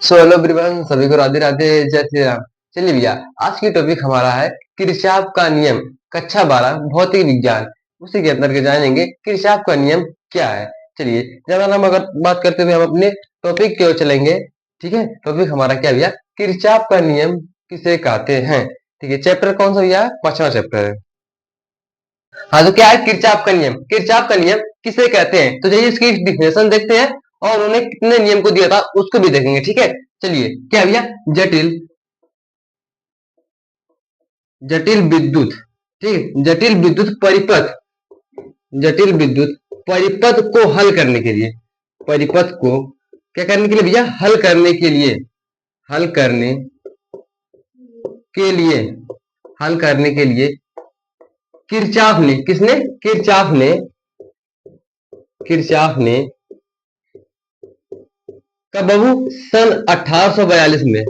So hello everyone, सभी को राधे राधे, जय श्री राम। चलिए भैया, आज की टॉपिक हमारा है किरचॉफ का नियम, कक्षा 12 भौतिक विज्ञान। उसी के अंदर के जानेंगे किरचॉफ का नियम क्या है। चलिए, ज्यादा नाम अगर बात करते हुए हम अपने टॉपिक की ओर चलेंगे। ठीक है, टॉपिक हमारा क्या भैया, किरचॉफ का नियम किसे कहते हैं। ठीक है, चैप्टर कौन सा भैया, 5वां चैप्टर है। हाँ, तो क्या है किरचॉफ का नियम, किरचॉफ का नियम किसे कहते हैं। तो चलिए इसकी डिफिनेशन देखते हैं और उन्होंने कितने नियम को दिया था उसको भी देखेंगे। ठीक है, चलिए क्या भैया, जटिल जटिल विद्युत, ठीक है, जटिल विद्युत परिपथ, जटिल विद्युत परिपथ को हल करने के लिए, परिपथ को क्या करने के लिए भैया, हल करने के लिए, हल करने के लिए, हल करने के लिए किरचॉफ ने, किसने, किरचॉफ ने, किरचॉफ ने कब बाबू, सन 1842 में,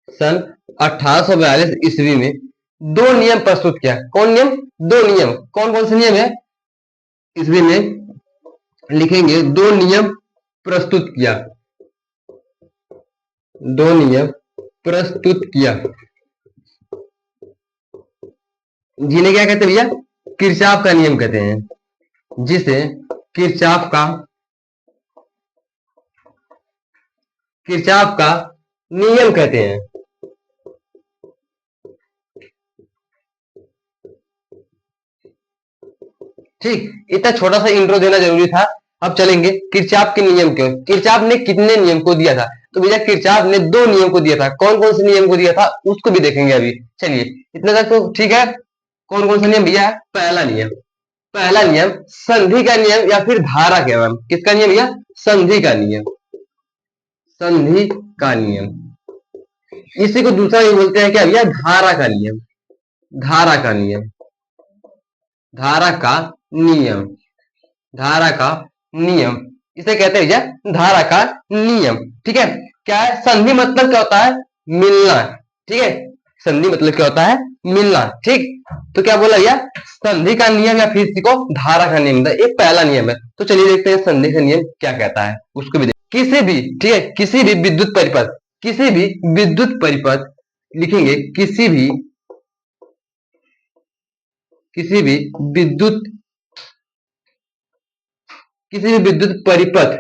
सन 1842 ईस्वी में दो नियम प्रस्तुत किया। कौन नियम, दो नियम, कौन कौन से नियम है ईस्वी में लिखेंगे, दो नियम प्रस्तुत किया, दो नियम प्रस्तुत किया, जिन्हें क्या कहते हैं भैया, किरचॉफ का नियम कहते हैं, जिसे किरचॉफ का, किरचॉफ का नियम कहते हैं। ठीक, इतना छोटा सा इंट्रो देना जरूरी था। अब चलेंगे किरचॉफ के नियम क्यों, किरचॉफ ने कितने नियम को दिया था। तो भैया किरचॉफ ने दो नियम को दिया था। कौन कौन से नियम को दिया था उसको भी देखेंगे अभी। चलिए इतना तक तो ठीक है। कौन कौन सा नियम भैया, पहला नियम, पहला नियम संधि का नियम या फिर धारा के नियम। किसका नियम भैया, संधि का नियम, संधि का नियम। इसी को दूसरा भी बोलते हैं क्या भैया, धारा का नियम, धारा का नियम, धारा का नियम, धारा का नियम, इसे कहते हैं भैया धारा का नियम। ठीक है, क्या है, संधि मतलब क्या होता है, मिलना। ठीक है, संधि मतलब क्या होता है, मिलना। ठीक, तो क्या बोला भैया, संधि का नियम या फिर इसी को धारा का नियम, एक पहला नियम है। तो चलिए देखते हैं संधि का नियम क्या कहता है, उसको भी किसी भी, ठीक है, किसी भी विद्युत परिपथ, किसी भी विद्युत परिपथ लिखेंगे, किसी भी, किसी भी विद्युत, किसी भी विद्युत परिपथ,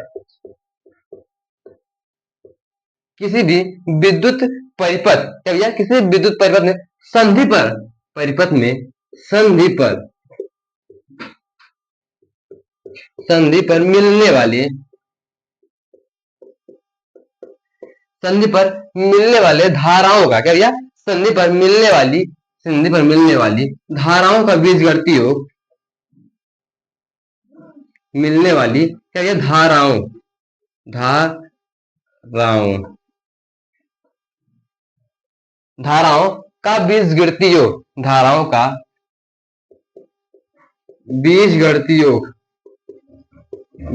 किसी भी विद्युत परिपथ क्या भैया, किसी भी विद्युत परिपथ में संधि पर, परिपथ में संधि पर, संधि पर मिलने वाली, संधि पर मिलने वाले धाराओं का क्या भैया, संधि पर मिलने वाली, संधि पर मिलने वाली धाराओं का बीजगणितीय योग, मिलने वाली क्या भैया, धाराओं, धाराओं, धाराओं का बीजगणितीय योग, धाराओं का बीजगणितीय योग,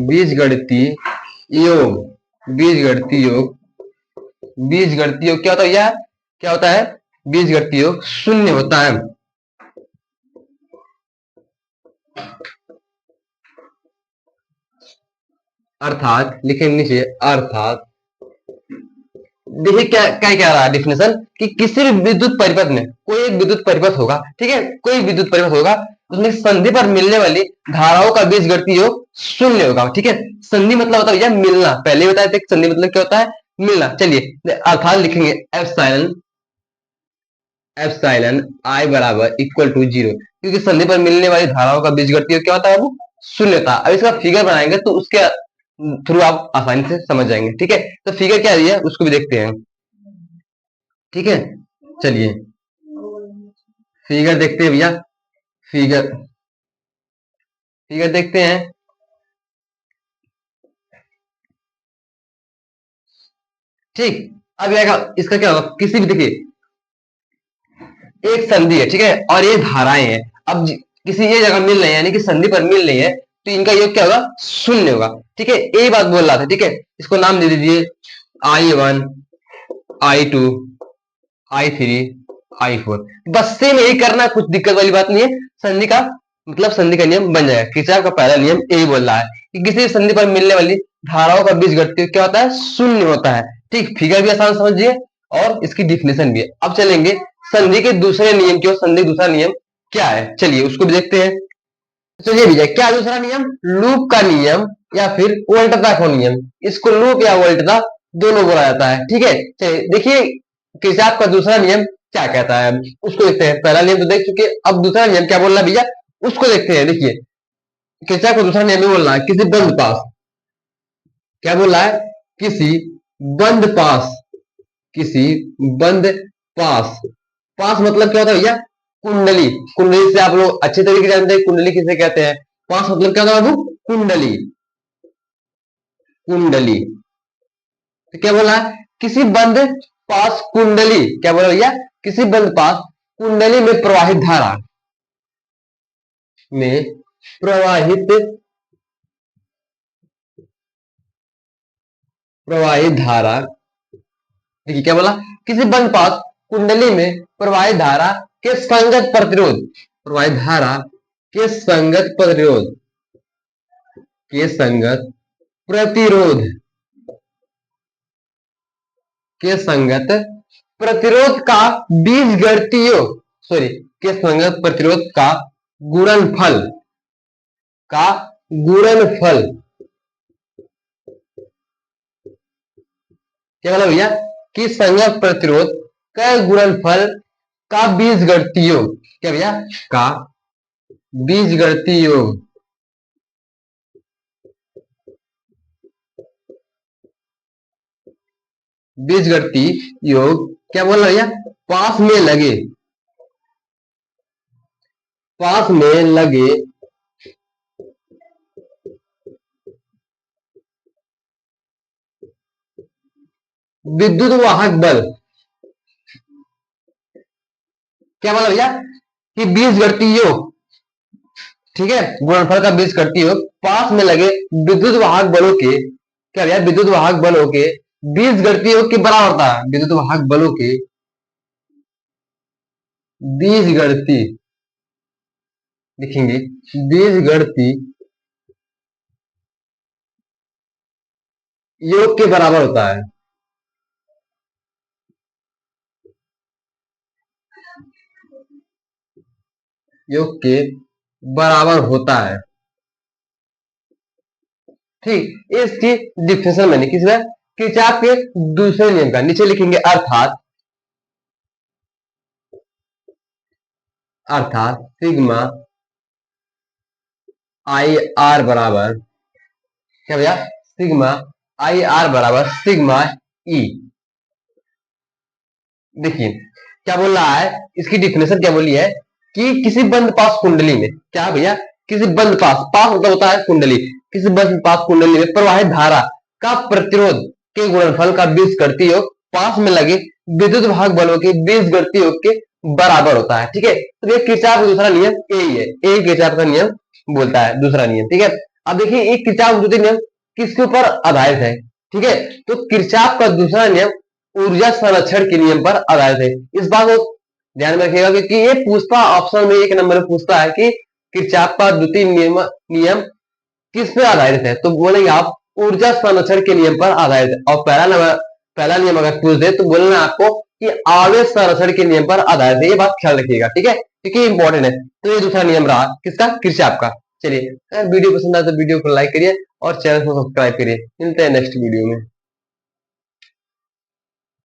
बीजगणितीय योग, बीजगणितीय योग, बीजगणितीय योग क्या होता है भैया, क्या होता है, बीजगणितीय योग शून्य होता है। अर्थात लिखेंगे नीचे, अर्थात देखिए क्या क्या कह रहा है डिफिनेशन, कि किसी भी विद्युत परिपथ में, कोई एक विद्युत परिपथ होगा, ठीक है, कोई विद्युत परिपथ होगा, उसमें संधि पर मिलने वाली धाराओं का बीजगणितीय योग शून्य होगा। ठीक है, संधि मतलब होता है भैया मिलना, पहले ही बताए थे संधि मतलब क्या होता है, मिलना। चलिए अर्थात लिखेंगे एप्सिलॉन, एप्सिलॉन आई बराबर इक्वल टू 0, क्योंकि संधि पर मिलने वाली धाराओं का बीजगणितीय योग क्या होता है, वो शून्य था। अब इसका फिगर बनाएंगे तो उसके थ्रू आप आसानी से समझ जाएंगे। ठीक है, तो फिगर क्या है उसको भी देखते हैं। ठीक है, चलिए फिगर देखते हैं भैया, फिगर, फिगर देखते हैं। ठीक, अब इसका क्या होगा, किसी भी देखिए एक संधि है, ठीक है, और ये धाराएं हैं। अब किसी ये जगह मिल रही है, यानी कि संधि पर मिल रही है, तो इनका योग क्या होगा, शून्य होगा। ठीक है, यही बात बोल रहा था। ठीक है, इसको नाम दे दीजिए I1, I2, I3, I4। बस सेम यही करना, कुछ दिक्कत वाली बात नहीं है। संधि का मतलब संधि का नियम बन जाएगा। किरचॉफ का पहला नियम यही बोल रहा है कि किसी संधि पर मिलने वाली धाराओं का बीजगणित क्या होता है, शून्य होता है। ठीक, फिगर भी आसान समझिए और इसकी डिफिनेशन भी है। अब चलेंगे संधि के दूसरे नियम की ओर। संधि का दूसरा नियम क्या है, चलिए उसको भी देखते हैं। चलिए भैया, क्या दूसरा नियम, लूप का नियम या फिर वोल्टता का नियम। इसको लूप या वोल्टता दोनों बोला जाता है। ठीक है, चलिए देखिए किरचॉफ का दूसरा नियम क्या कहता है, उसको देखते हैं। पहला नियम तो देख चुके, अब दूसरा नियम क्या बोल रहा है भैया, उसको देखते हैं। देखिए किरचॉफ का दूसरा नियम बोल रहा है किसी बंद पास, क्या बोल रहा है, किसी बंद पास, किसी बंद पास। पास मतलब क्या होता है भैया, कुंडली। कुंडली से आप लोग अच्छे तरीके से जानते हैं कुंडली किसे कहते हैं। पास मतलब क्या होता है बाबू, कुंडली। कुंडली तो क्या बोला, किसी बंद पास कुंडली, क्या बोला भैया, किसी बंद पास कुंडली में प्रवाहित धारा, में प्रवाहित प्रवाहित धारा। देखिए क्या बोला, किसी बंद पास कुंडली में प्रवाहित धारा के संगत प्रतिरोध, प्रवाहित धारा के संगत प्रतिरोध, के संगत प्रतिरोध, के संगत प्रतिरोध का बीजगणितीय, सॉरी, के संगत प्रतिरोध का गुणनफल, का गुणनफल। क्या बोला भैया, कि संगत प्रतिरोध का गुणनफल का बीजगणितीय योग, क्या भैया, का बीजगणितीय योग, बीजगणितीय योग क्या बोल रहा भैया, पास में लगे, पास में लगे विद्युत वाहक बल। क्या बोला भैया, कि बीजगणितीय योग, ठीक है, गुणनफल का बीजगणितीय योग पास में लगे विद्युत वाहक बलों के, क्या भैया, विद्युत वाहक बलों के बीजगणितीय योग के बराबर होता है। विद्युत वाहक बलों के बीजगणितीय, लिखेंगे बीजगणितीय योग के बराबर होता है। योग के बराबर होता है। ठीक, इसकी डिफिनेशन मैंने किस में, किरचॉफ के दूसरे नियम का, नीचे लिखेंगे अर्थात, अर्थात सिग्मा आई आर बराबर, क्या भैया, सिग्मा आई आर बराबर सिग्मा ई। देखिए क्या बोल रहा है, इसकी डिफिनेशन क्या बोली है, कि किसी बंद पास कुंडली में, क्या भैया, किसी बंद पास, पास मतलब होता है कुंडली, किसी बंद पास कुंडली में प्रवाहित धारा का प्रतिरोध के गुणनफल का बीजगणितीय योग पास में लगे विद्युत वाहक बलों के बीजगणितीय योग के बराबर होता है। ठीक है, तो ये किरचॉफ का दूसरा नियम यही है, यही किरचॉफ का नियम बोलता है, दूसरा नियम। ठीक है, अब देखिए एक किरचॉफ का द्वितीय नियम किसके ऊपर आधारित है। ठीक है, तो किरचॉफ का दूसरा नियम ऊर्जा संरक्षण के नियम पर आधारित है। इस बात को ध्यान में रखिएगा क्योंकि ये पूछता ऑप्शन में एक नंबर में पूछता है कि किरचॉफ का द्वितीय नियम, नियम किस पे आधारित है, तो बोलेंगे आप ऊर्जा संरक्षण के नियम पर आधारित है। और पहला नंबर, पहला नियम अगर पूछ दे तो बोलना आपको कि आवेश संरक्षण के नियम पर आधारित है। ये बात ख्याल रखिएगा, ठीक है, क्योंकि इंपॉर्टेंट है। तो ये दूसरा नियम रहा किसका, किरचॉफ का। चलिए, वीडियो पसंद आए तो वीडियो को लाइक करिए और चैनल को सब्सक्राइब करिए। मिलते हैं नेक्स्ट वीडियो में।